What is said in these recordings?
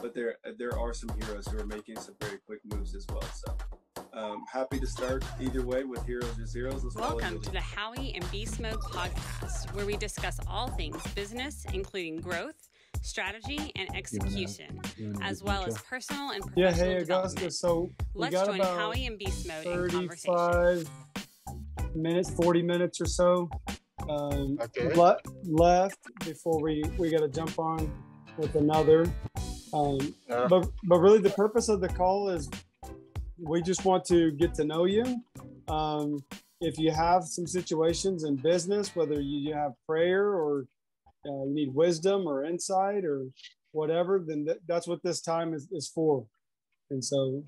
but there are some heroes who are making some very quick moves as well. So happy to start either way with Heroes or Zeros. Welcome to the Howie and Beastmode podcast, where we discuss all things business, including growth, strategy, and execution, as well as personal and professional development. So let's join Howie and Beastmode in conversation. 35 minutes, 40 minutes or so left before we got to jump on with another. But really the purpose of the call is we just want to get to know you. If you have some situations in business, whether you have prayer or you need wisdom or insight or whatever, then that's what this time is for. And so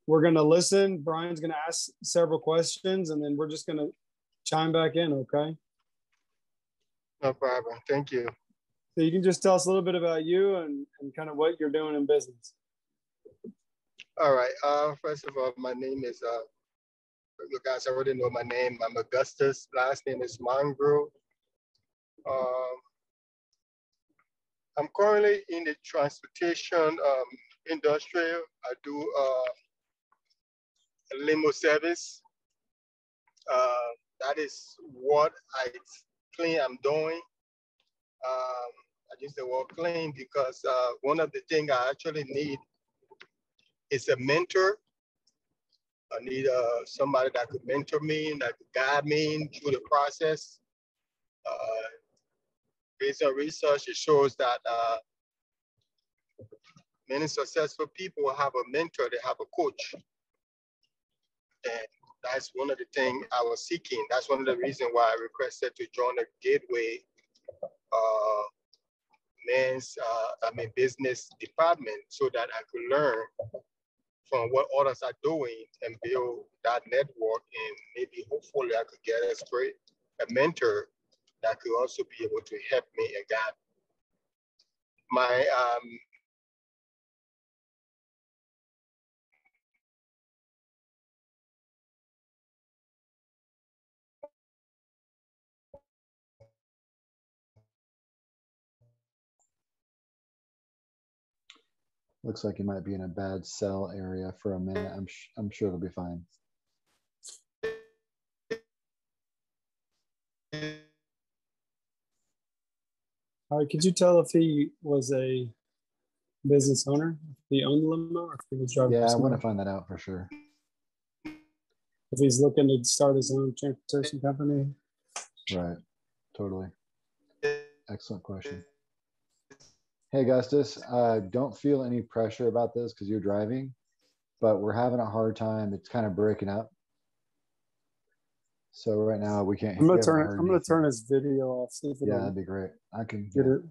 we're going to listen. Brian's going to ask several questions, and then we're just going to chime back in, okay? No problem. Thank you. So you can just tell us a little bit about you and kind of what you're doing in business. All right. First of all, my name is, you guys already know my name. I'm Augustus. Last name is Mangro. I'm currently in the transportation industry. I do limo service. That is what I claim I'm doing. I use the word claim because one of the things I actually need is a mentor. I need somebody that could mentor me, that could guide me through the process. Based on research, it shows that many successful people have a mentor, they have a coach. And that's one of the things I was seeking. That's one of the reasons why I requested to join the Gateway business department, so that I could learn from what others are doing and build that network, and maybe hopefully I could get a mentor that could also be able to help me and guide my Looks like you might be in a bad cell area for a minute. I'm sure it'll be fine. All right, could you tell if he was a business owner, if he owned the limo, or if he was driving? Yeah, I want to find that out for sure. If he's looking to start his own transportation company. Right, totally. Excellent question. Hey, Augustus, don't feel any pressure about this because you're driving, but we're having a hard time. It's kind of breaking up. So right now we can't. I'm gonna turn his video off. See if that'd be great. I can get it.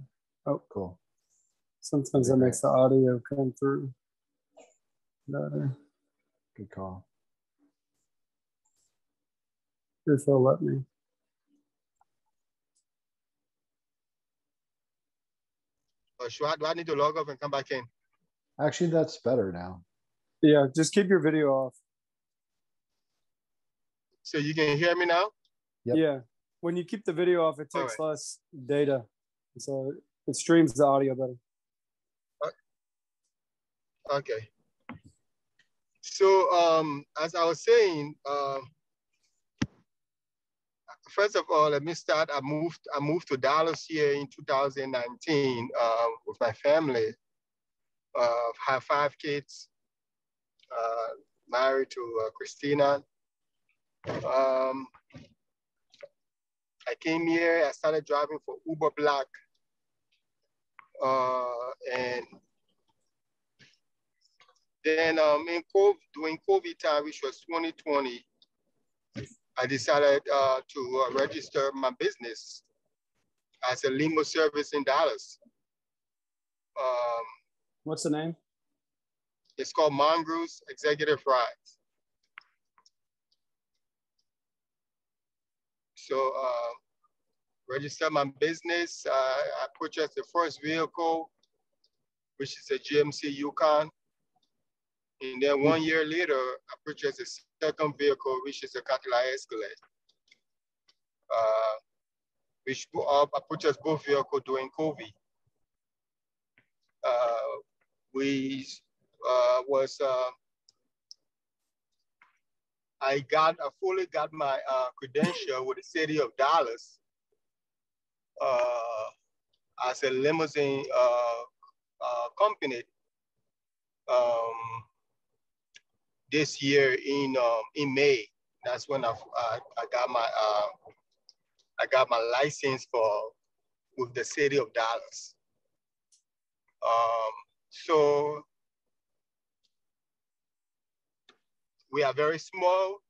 Oh, cool. Sometimes that makes the audio come through better. Good call. If they'll let me. Do I need to log off and come back in? Actually, that's better now. Yeah, just keep your video off. So you can hear me now? Yep. Yeah. When you keep the video off, it takes less data. So it streams the audio better. Okay. So as I was saying, first of all, let me start. I moved to Dallas here in 2019 with my family. Have 5 kids. Married to Christina. I came here. I started driving for Uber Black, and then during COVID time, which was 2020. I decided to register my business as a limo service in Dallas. What's the name? It's called Mongoose Executive Rides. So registered my business. I purchased the first vehicle, which is a GMC Yukon. And then 1 year later, I purchased a second vehicle, which is a Cadillac Escalade. I purchased both vehicles during COVID. we I fully got my credential with the city of Dallas as a limousine company this year in May. That's when I got my license with the city of Dallas. So we are very small.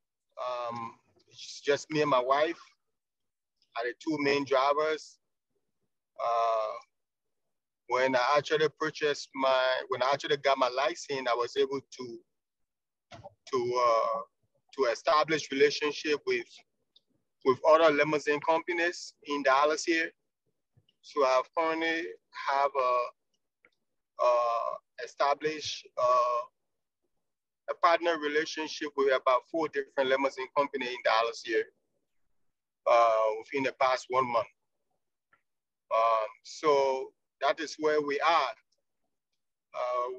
It's just me and my wife are the two main drivers. When I actually got my license, I was able to establish relationship with other limousine companies in Dallas here. So I've currently have established a partner relationship with about 4 different limousine companies in Dallas here within the past 1 month. So that is where we are.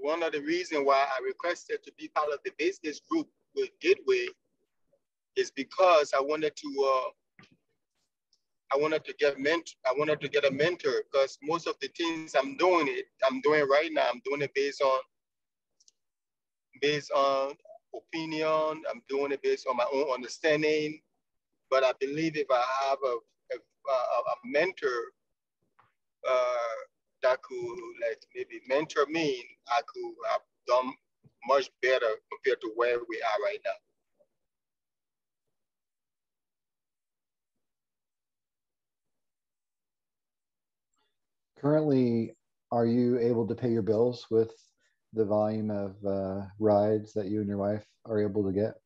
One of the reasons why I requested to be part of the business group with Gateway is because I wanted to get a mentor, because most of the things I'm doing right now, I'm doing it based on opinion. I'm doing it based on my own understanding. But I believe if I have a mentor that could like maybe mentor me, I could have done much better compared to where we are right now. Currently, are you able to pay your bills with the volume of rides that you and your wife are able to get?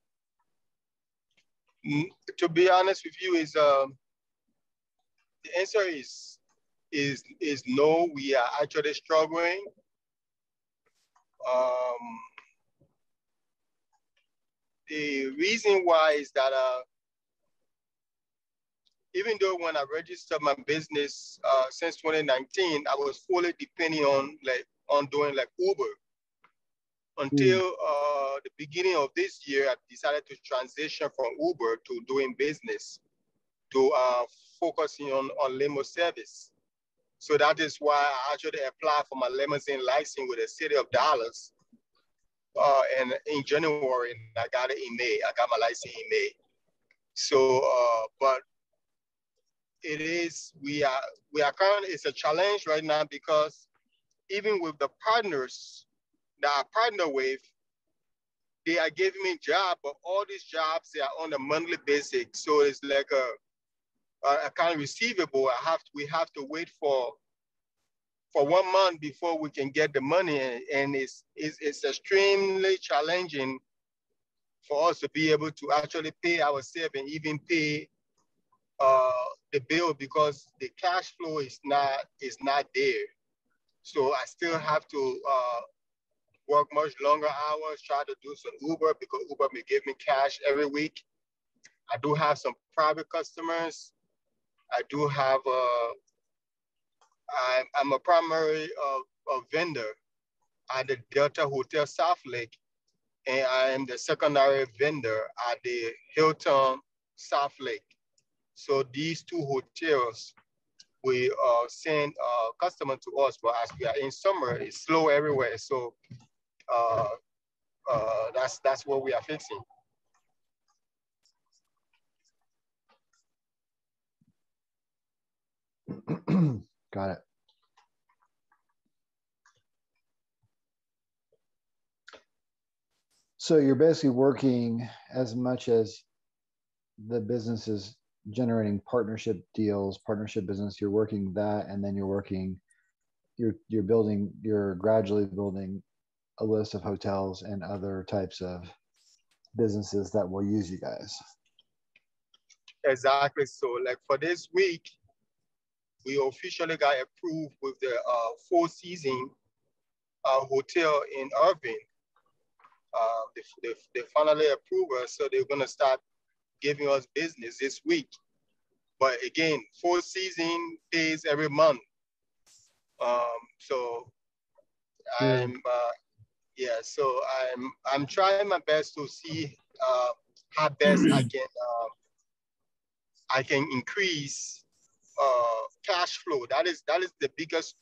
To be honest with you, the answer is no. We are actually struggling. The reason why is that even though when I registered my business since 2019, I was fully depending on doing like Uber. Until the beginning of this year, I decided to transition from Uber to doing business, to focusing on limo service. So that is why I actually applied for my limousine license with the city of Dallas. And in January, and I got it in May. I got my license in May. So, but we are currently, it's a challenge right now, because even with the partners that I partner with, they are giving me jobs, but all these jobs, they are on a monthly basis. So it's like a account receivable. We have to wait for 1 month before we can get the money, and it's extremely challenging for us to be able to actually pay ourselves and even pay the bill, because the cash flow is not there. So I still have to work much longer hours, try to do some Uber, because Uber may give me cash every week. I do have some private customers. I do have I'm a primary vendor at the Delta Hotel South Lake, and I am the secondary vendor at the Hilton South Lake. So these 2 hotels, we send customers to us, but as we are in summer, it's slow everywhere. So that's what we are fixing. Got it. So you're basically working, as much as the business is generating partnership deals, partnership business, you're working that, and then you're gradually building a list of hotels and other types of businesses that will use you guys. Exactly. So like for this week, we officially got approved with the Four Seasons hotel in Irving. They finally approved us, so they're gonna start giving us business this week. But again, Four Seasons pays every month. So I'm Yeah, so I'm trying my best to see how best I can increase cash flow. That is the biggest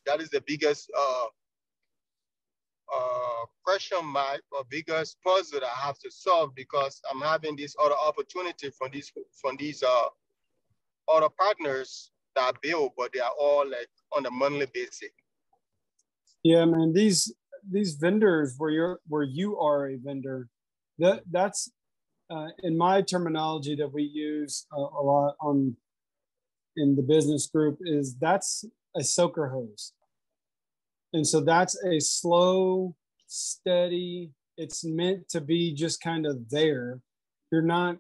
question mark or biggest puzzle that I have to solve, because I'm having this other opportunity from these other partners that build, but they are all like on a monthly basis. Yeah, man. These vendors where you are a vendor, that's in my terminology that we use a lot in the business group, is that's a soaker hose. And so that's a slow, steady, it's meant to be just kind of there. You're not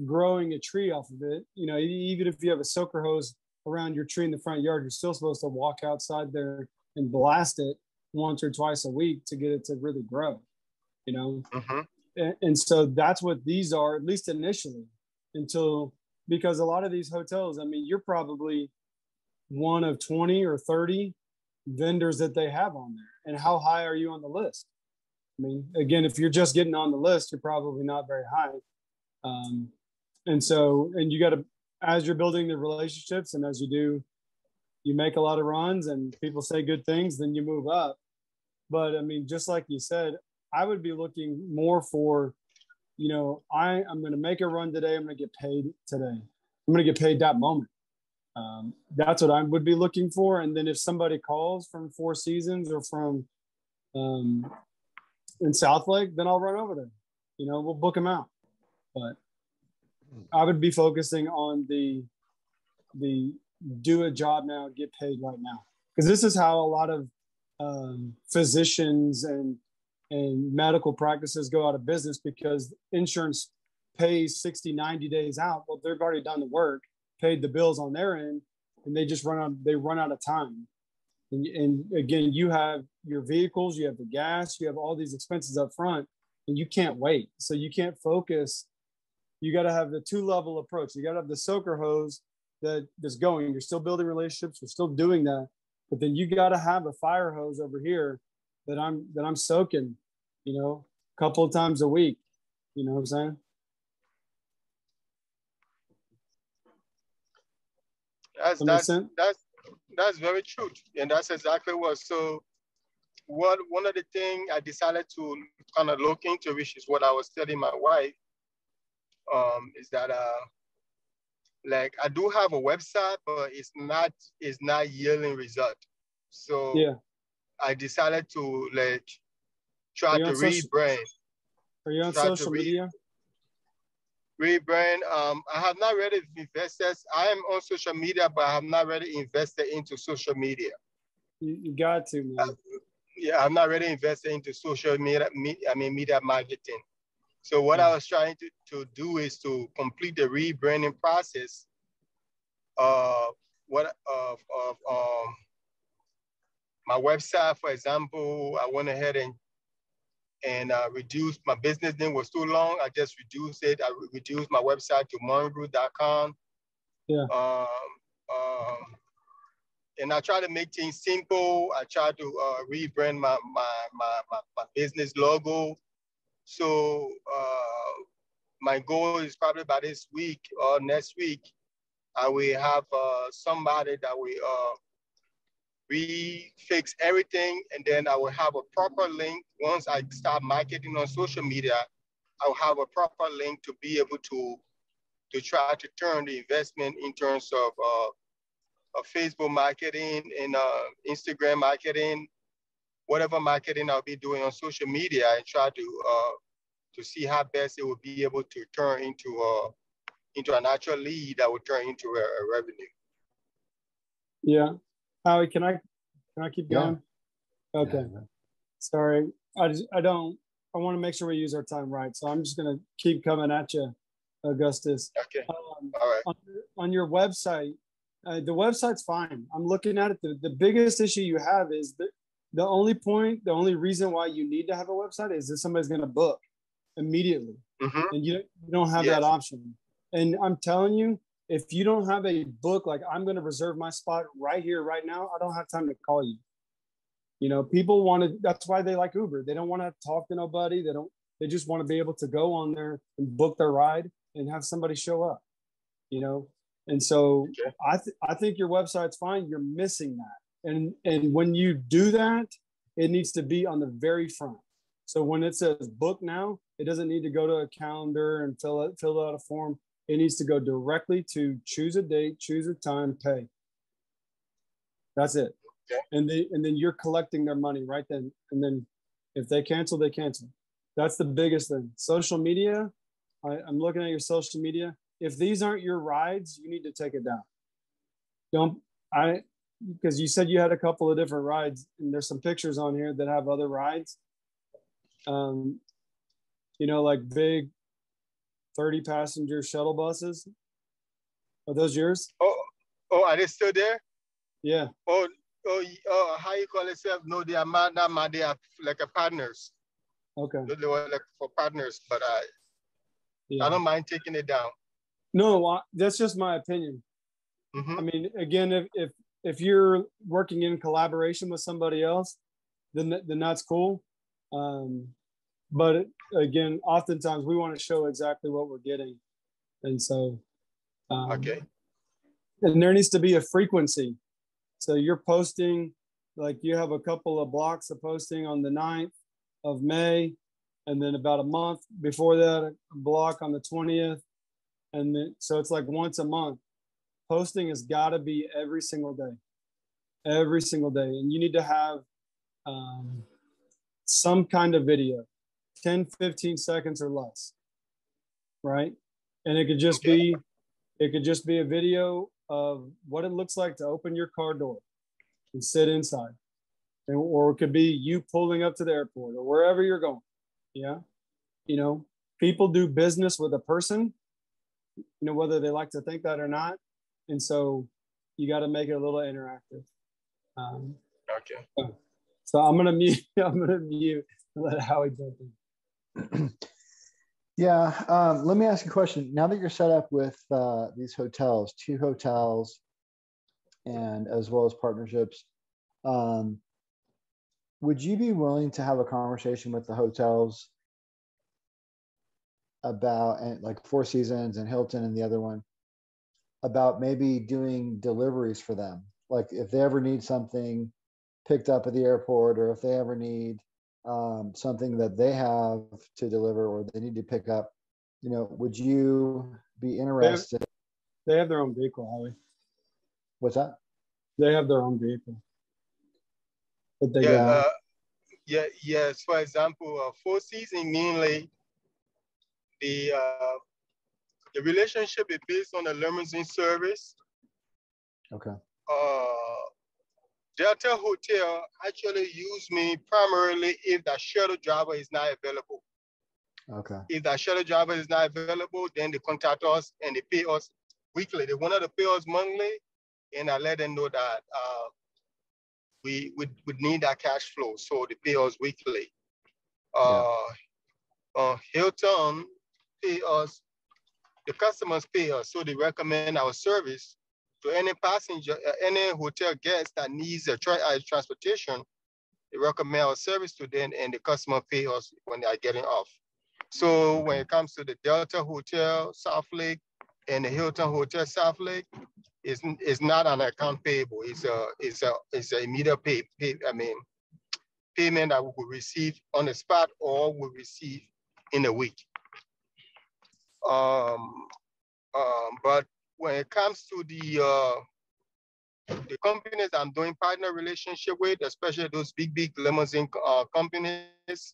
growing a tree off of it. You know, even if you have a soaker hose around your tree in the front yard, you're still supposed to walk outside there and blast it once or twice a week to get it to really grow, you know? And so that's what these are, at least initially, because a lot of these hotels, I mean, you're probably one of 20 or 30 vendors that they have on there. And how high are you on the list? I mean, again, if you're just getting on the list, you're probably not very high. And you got to, as you're building the relationships and as you do, you make a lot of runs and people say good things, then you move up. But I mean, just like you said, I would be looking more for, you know, I'm going to make a run today. I'm going to get paid today. I'm going to get paid that moment. That's what I would be looking for. And then if somebody calls from Four Seasons or from in South Lake, then I'll run over there. You know, we'll book them out. But I would be focusing on the do a job now, get paid right now. Because this is how a lot of physicians and medical practices go out of business, because insurance pays 60, 90 days out. Well, they've already done the work, paid the bills on their end, and they just run out of time. And again, you have your vehicles, you have the gas, you have all these expenses up front, and you can't wait. So you can't focus. You got to have the 2-level approach. You got to have the soaker hose that's going. You're still building relationships. You're still doing that. But then you got to have a fire hose over here that I'm soaking, you know, a couple of times a week. You know what I'm saying? That's very true. And that's exactly what. So one of the things I decided to kind of look into, which is what I was telling my wife, is that like I do have a website, but it's not yielding result. So yeah, I decided to like try to rebrand. Are you on social media? Rebrand. I have not really invested. I am on social media, but I have not really invested into social media. You got to, man. Yeah, I'm not really invested into social media. Media marketing. So what I was trying to do is to complete the rebranding process of my website. For example, I went ahead and reduced my business name was too long. I just reduced it. I reduced my website to monroe.com. Yeah. And I try to make things simple. I try to rebrand my business logo. So my goal is probably by this week or next week, I will have somebody that will fix everything, and then I will have a proper link. Once I start marketing on social media, I'll have a proper link to be able to try to turn the investment in terms of Facebook marketing and Instagram marketing, whatever marketing I'll be doing on social media, and try to see how best it will be able to turn into an actual lead that will turn into a revenue. Yeah. Howie, can I keep going? Yeah. Okay. Yeah. Sorry. I want to make sure we use our time right. So I'm just going to keep coming at you, Augustus. Okay. All right. On your website, the website's fine. I'm looking at it. The biggest issue you have is the only reason why you need to have a website is that somebody's going to book immediately. Mm-hmm. And you don't have that option. And I'm telling you, if you don't have a book, like I'm going to reserve my spot right here, right now, I don't have time to call you. You know, people want to, that's why they like Uber. They don't want to talk to nobody. They just want to be able to go on there and book their ride and have somebody show up, you know? And so I think your website's fine. You're missing that. And when you do that, it needs to be on the very front. So when it says book now, it doesn't need to go to a calendar and fill out a form. It needs to go directly to choose a date, choose a time, pay. That's it. Okay. And then you're collecting their money right then. And then if they cancel, they cancel. That's the biggest thing. Social media, I'm looking at your social media. If these aren't your rides, you need to take it down. Because you said you had a couple of different rides, and there's some pictures on here that have other rides. You know, like big 30 passenger shuttle buses. Are those yours? Oh, are they still there? Yeah. Oh, how you call yourself? No, they are not mad. They are like a partners. Okay. They were like for partners, but I don't mind taking it down. No, that's just my opinion. I mean, again, if you're working in collaboration with somebody else, then that's cool. But again, oftentimes we want to show exactly what we're getting, and so okay. And there needs to be a frequency. So you're posting, like you have a couple of blocks of posting on the 9th of May, and then about a month before that, a block on the 20th. And then, so it's like once a month. Posting has got to be every single day. And you need to have some kind of video, 10, 15 seconds or less, right? And it could just be a video of what it looks like to open your car door and sit inside. Or it could be you pulling up to the airport or wherever you're going. Yeah. You know, people do business with a person, you know, whether they like to think that or not. And so you got to make it a little interactive. Okay. So I'm gonna mute and let Howie jump in. Yeah. Let me ask you a question. Now that you're set up with these hotels, 2 hotels, and as well as partnerships, would you be willing to have a conversation with the hotels about, and like Four Seasons and Hilton and the other one, about maybe doing deliveries for them? Like if they ever need something picked up at the airport, or if they ever need something that they have to deliver or they need to pick up, you know, would you be interested? They have their own vehicle, Howie. What's that? They have their own vehicle. But they yes. For example, Four Seasons, mainly the relationship is based on a limousine service. Okay. Delta Hotel actually use me primarily if the shuttle driver is not available. Okay. If the shuttle driver is not available, then they contact us and they pay us weekly. They wanted to pay us monthly, and I let them know that we would need that cash flow, so they pay us weekly. Hilton pay us, the customers pay us, so they recommend our service to any passenger, any hotel guest that needs a transportation. They recommend our service to them, and the customer pay us when they are getting off. So when it comes to the Delta Hotel South Lake and the Hilton Hotel South Lake, it's not an account payable. It's a immediate payment that we will receive on the spot or we receive in a week. But when it comes to the companies I'm doing partner relationship with, especially those big limousine companies,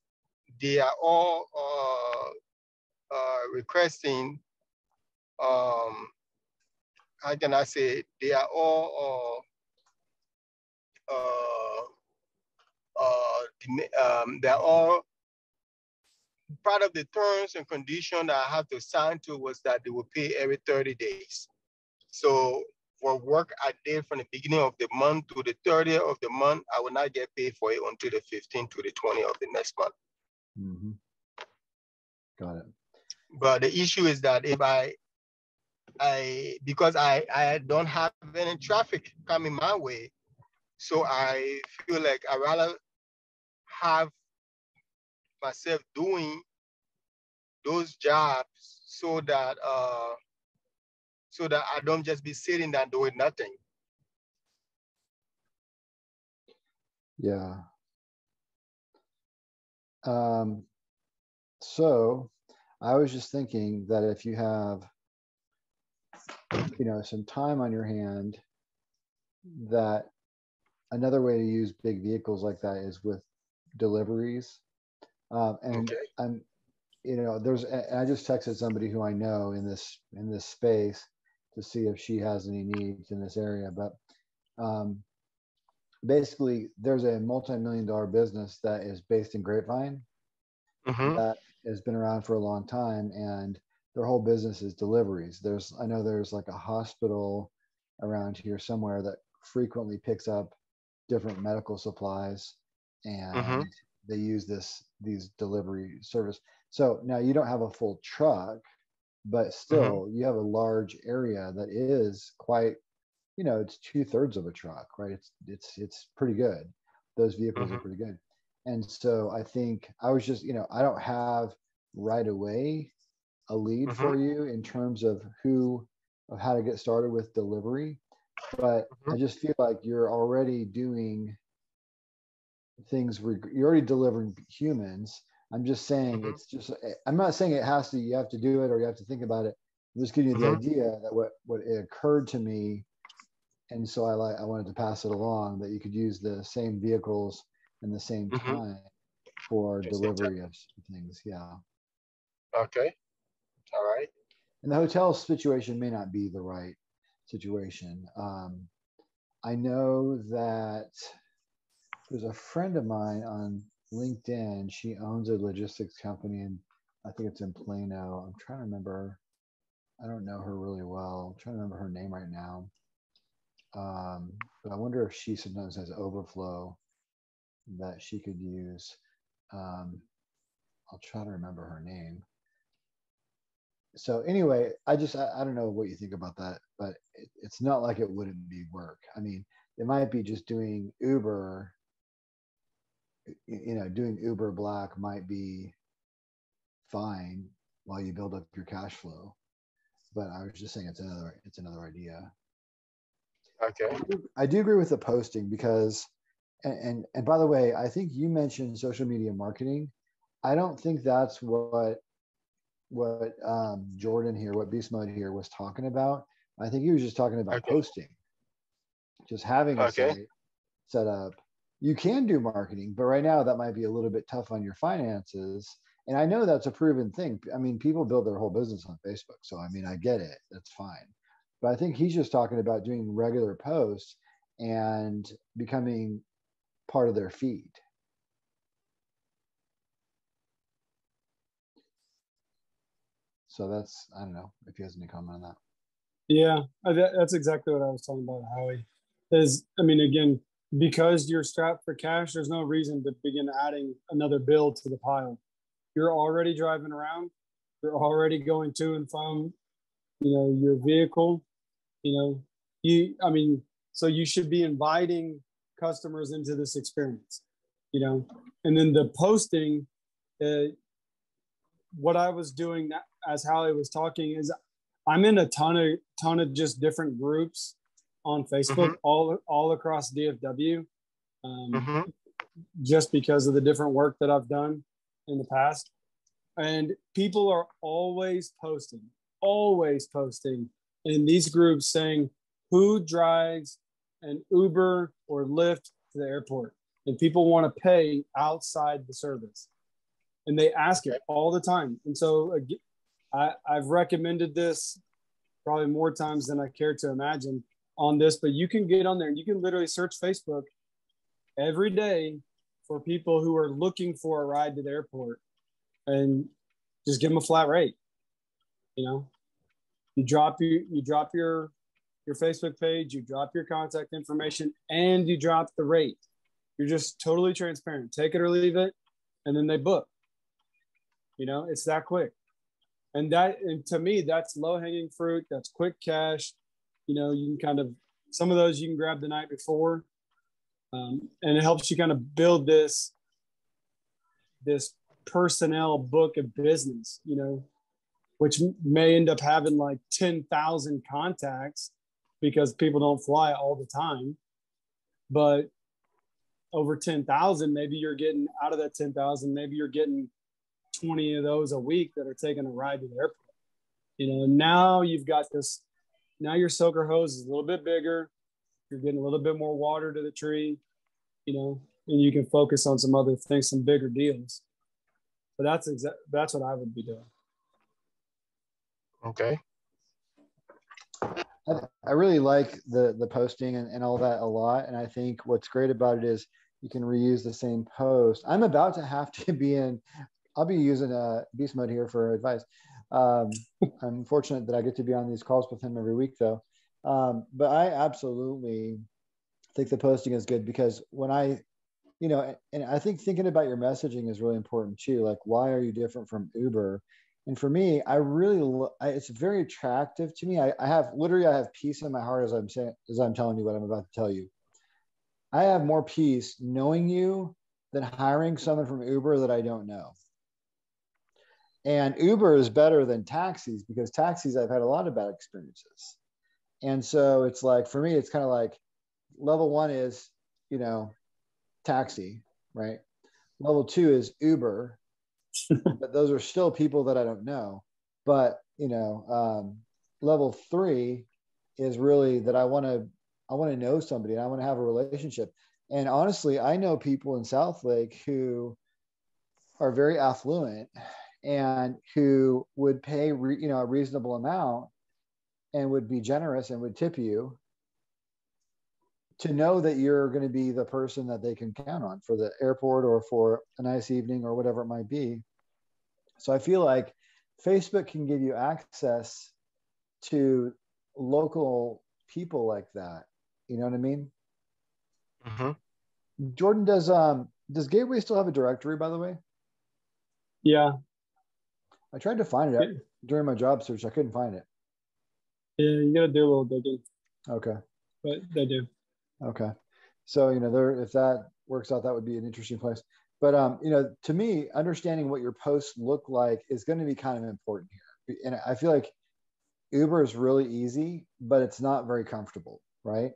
they are all requesting, how can I say, they are all they're all part of the terms and conditions that I have to sign to was that they will pay every 30 days. So for work I did from the beginning of the month to the 30th of the month, I will not get paid for it until the 15th to the 20th of the next month. Mm-hmm. Got it. But the issue is that if because I don't have any traffic coming my way, So I feel like I rather have myself doing those jobs so that I don't just be sitting there doing nothing. Yeah. So I was just thinking that if you have, some time on your hand, that another way to use big vehicles like that is with deliveries. And Okay. I'm, I just texted somebody who I know in this space to see if she has any needs in this area. But basically, there's a multi-million-dollar business that is based in Grapevine that has been around for a long time, and their whole business is deliveries. I know there's like a hospital around here somewhere that frequently picks up different medical supplies, and they use these delivery service. So now you don't have a full truck, but still you have a large area that is quite, it's 2/3 of a truck, right? It's pretty good. Those vehicles are pretty good. And so I think I was just, I don't have right away a lead for you in terms of how to get started with delivery, but I just feel like you're already doing things, you're already delivering humans. I'm just saying I'm not saying you have to do it or you have to think about it. I'm just giving you the idea that what it occurred to me. And so I wanted to pass it along that you could use the same vehicles and the same time for delivery of things. Yeah. Okay. All right. And the hotel situation may not be the right situation. I know that there's a friend of mine on LinkedIn. She owns a logistics company, and I think it's in Plano. I'm trying to remember. I don't know her really well. I'm trying to remember her name right now. But I wonder if she sometimes has overflow that she could use. I'll try to remember her name. So anyway, I don't know what you think about that, but it's not like it wouldn't be work. I mean, it might be just doing Uber, doing Uber Black might be fine while you build up your cash flow. But I was just saying it's another idea. Okay. I do agree with the posting because, and by the way, I think you mentioned social media marketing. I don't think that's what Jordan here, what Beastmode here was talking about. I think he was just talking about posting, just having a site set up. You can do marketing, but right now that might be a little bit tough on your finances. And I know that's a proven thing. I mean, people build their whole business on Facebook. So, I mean, I get it. That's fine. But I think he's just talking about doing regular posts and becoming part of their feed. So I don't know if he has any comment on that. Yeah, that's exactly what I was talking about, Howie. Again, because you're strapped for cash, there's no reason to begin adding another bill to the pile. You're already driving around. You're already going to and from, your vehicle. So you should be inviting customers into this experience, and then the posting, what I was doing as Howie was talking is I'm in a ton of just different groups on Facebook, all across DFW, just because of the different work that I've done in the past. And people are always posting in these groups saying who drives an Uber or Lyft to the airport. And people want to pay outside the service. And they ask it all the time. And so I've recommended this probably more times than I care to imagine on this, but you can get on there and you can literally search Facebook every day for people who are looking for a ride to the airport and just give them a flat rate. You drop your Facebook page, you drop your contact information, and you drop the rate. You're just totally transparent. Take it or leave it, and then they book. It's that quick. And to me, that's low-hanging fruit. That's quick cash. You can some of those you can grab the night before. And it helps you kind of build this personnel book of business, you know, which may end up having like 10,000 contacts because people don't fly all the time. But over 10,000, maybe you're getting out of that 10,000, maybe you're getting 20 of those a week that are taking a ride to the airport. You know, now you've got this, now your soaker hose is a little bit bigger. You're getting a little bit more water to the tree, you know, and you can focus on some other things, some bigger deals. But that's what I would be doing. Okay. I really like the posting and all that a lot. And I think what's great about it is you can reuse the same post. I'm about to have to be I'll be using Beastmode here for advice. I'm fortunate that I get to be on these calls with him every week though. But I absolutely think the posting is good because when you know, and I think thinking about your messaging is really important too. Like, why are you different from Uber? And for me, I really, it's very attractive to me. I have peace in my heart as I'm telling you what I'm about to tell you. I have more peace knowing you than hiring someone from Uber that I don't know. And Uber is better than taxis because taxis, I've had a lot of bad experiences. And so it's like, for me, it's kind of like level one is, you know, taxi, right? Level two is Uber, but those are still people that I don't know. But, you know, level three is really that I want to know somebody and I want to have a relationship. And honestly, I know people in South Lake who are very affluent and who would pay, a reasonable amount and would be generous and would tip you to know that you're going to be the person that they can count on for the airport or for a nice evening or whatever it might be. So I feel like Facebook can give you access to local people like that. You know what I mean? Mm-hmm. Jordan, does Gateway still have a directory, by the way? Yeah. I tried to find it during my job search. I couldn't find it. Yeah, you got to do a little digging. Okay. But they do. Okay. So, you know, if that works out, that would be an interesting place. But, you know, to me, understanding what your posts look like is going to be kind of important here. And I feel like Uber is really easy, but it's not very comfortable, right?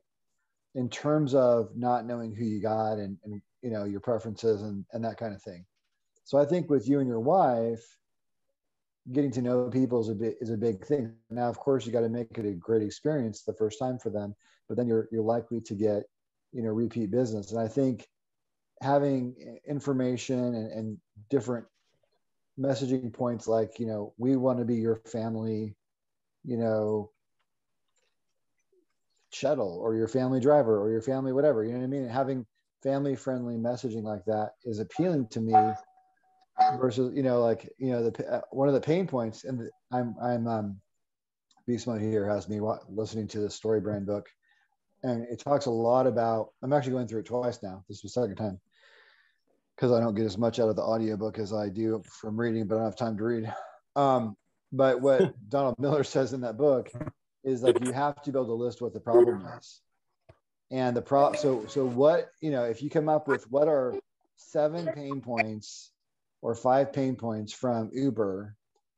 In terms of not knowing who you got and you know, your preferences and that kind of thing. So I think with you and your wife, getting to know people is a big thing. Now, of course, you got to make it a great experience the first time for them, but then you're likely to get, you know, repeat business. And I think having information and different messaging points, like, you know, we want to be your family, you know, shuttle or your family driver or your family, whatever, you know what I mean? And having family friendly messaging like that is appealing to me versus, you know, like, you know, one of the pain points, and I'm Beastmode here has me listening to the Story Brand book, and it talks a lot about, I'm actually going through it twice now. This is the second time because I don't get as much out of the audiobook as I do from reading, but I don't have time to read. But what Donald Miller says in that book is like, you have to be able to list what the problem is. And so what, you know, if you come up with what are 7 pain points or 5 pain points from Uber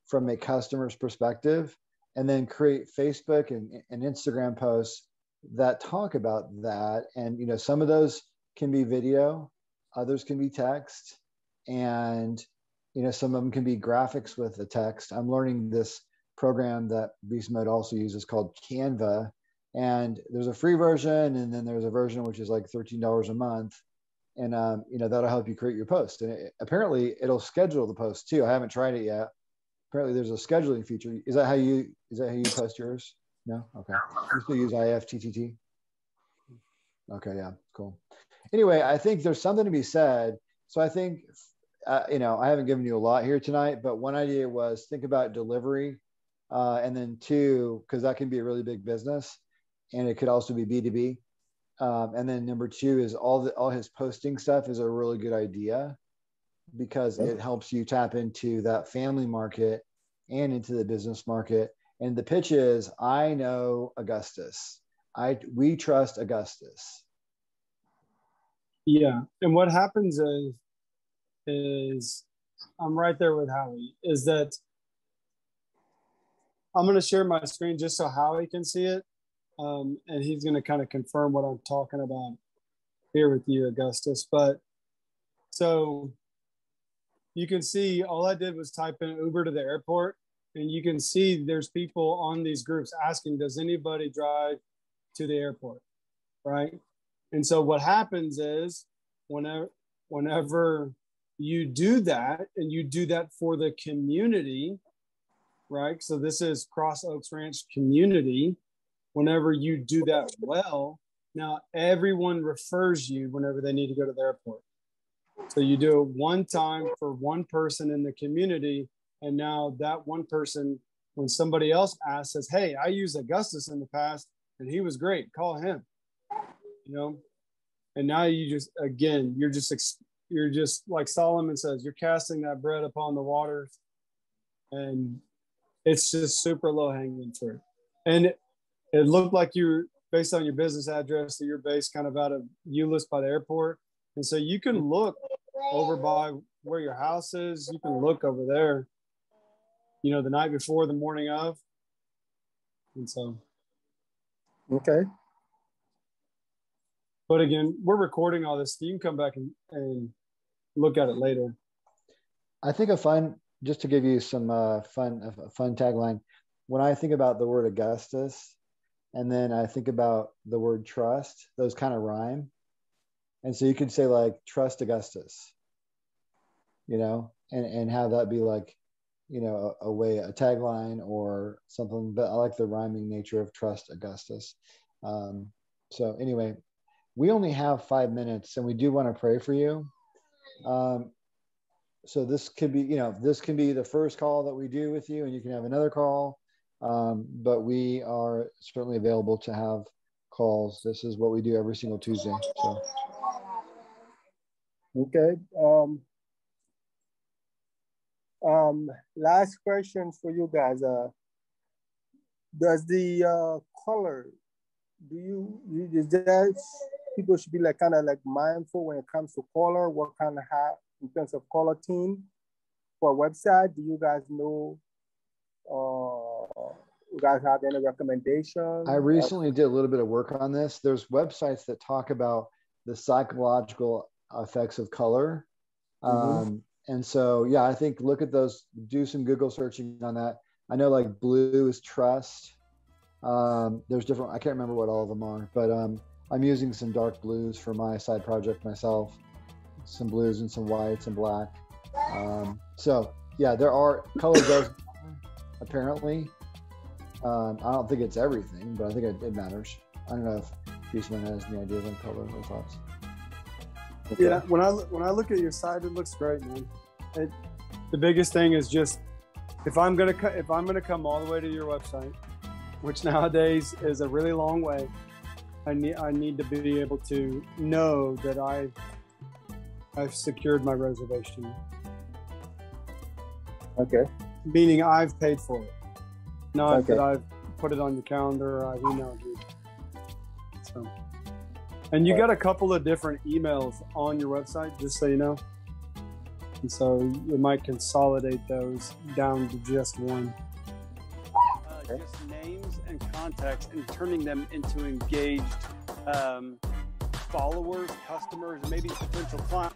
from a customer's perspective, and then create Facebook and Instagram posts that talk about that. And, you know, some of those can be video, others can be text, and, you know, some of them can be graphics with the text. I'm learning this program that Beastmode also uses called Canva. And there's a free version, and then there's a version which is like $13 a month. And, you know, that'll help you create your post. And apparently it'll schedule the post too. I haven't tried it yet. Apparently there's a scheduling feature. Is that how you post yours? No? Okay. You still use IFTTT? Okay. Yeah. Cool. Anyway, I think there's something to be said. So I think, you know, I haven't given you a lot here tonight, but one idea was think about delivery. And then 2, because that can be a really big business, and it could also be B2B. And then number 2 is all his posting stuff is a really good idea because it helps you tap into that family market and into the business market. And the pitch is, I know Augustus. We trust Augustus. Yeah. And what happens is I'm right there with Howie, is that I'm going to share my screen just so Howie can see it. And he's going to kind of confirm what I'm talking about here with you, Augustus. But so you can see all I did was type in Uber to the airport, and you can see there's people on these groups asking, does anybody drive to the airport, right? And so what happens is whenever you do that, and you do that for the community, right? So this is Cross Oaks Ranch community. Whenever you do that well, now everyone refers you whenever they need to go to the airport. So you do it one time for one person in the community. And now that one person, when somebody else asks, says, hey, I used Augustus in the past and he was great, call him, you know? And now you just, again, you're just like Solomon says, you're casting that bread upon the waters, and it's just super low hanging fruit. And it looked like you're based on your business address that you're based kind of out of Euless by the airport. And so you can look over by where your house is. You can look over there, you know, the night before, the morning of. And so. Okay. But again, we're recording all this. So you can come back and look at it later. I think just to give you some fun tagline, when I think about the word Augustus, and then I think about the word trust, those kind of rhyme. And so you could say like, trust Augustus, you know, and have that be like, you know, a tagline or something. But I like the rhyming nature of trust Augustus. So anyway, we only have 5 minutes, and we do want to pray for you. So this could be, you know, this can be the first call that we do with you, and you can have another call. But we are certainly available to have calls. This is what we do every single Tuesday. So. Okay. Last question for you guys. Does the color, is that people should be like kind of like mindful when it comes to color, what kind of have in terms of color theme for a website? Do you guys know, you guys have any recommendations? I recently did a little bit of work on this. There's websites that talk about the psychological effects of color. And so, yeah, I think look at those, do some Google searching on that. I know like blue is trust. There's different, I can't remember what all of them are, but I'm using some dark blues for my side project myself, some blues and some whites and black. So yeah, there are color does apparently. I don't think it's everything, but I think it matters. I don't know if Beastmode has any ideas on color or thoughts. Okay. Yeah, when I look at your site, it looks great, man. The biggest thing is just if I'm gonna come all the way to your website, which nowadays is a really long way, I need to be able to know that I've secured my reservation. Okay. Meaning I've paid for it, not that I've put it on your calendar or I've emailed you. So. And you got a couple of different emails on your website, just so you know. And so you might consolidate those down to just one. Just names and contacts, and turning them into engaged followers, customers, maybe potential clients.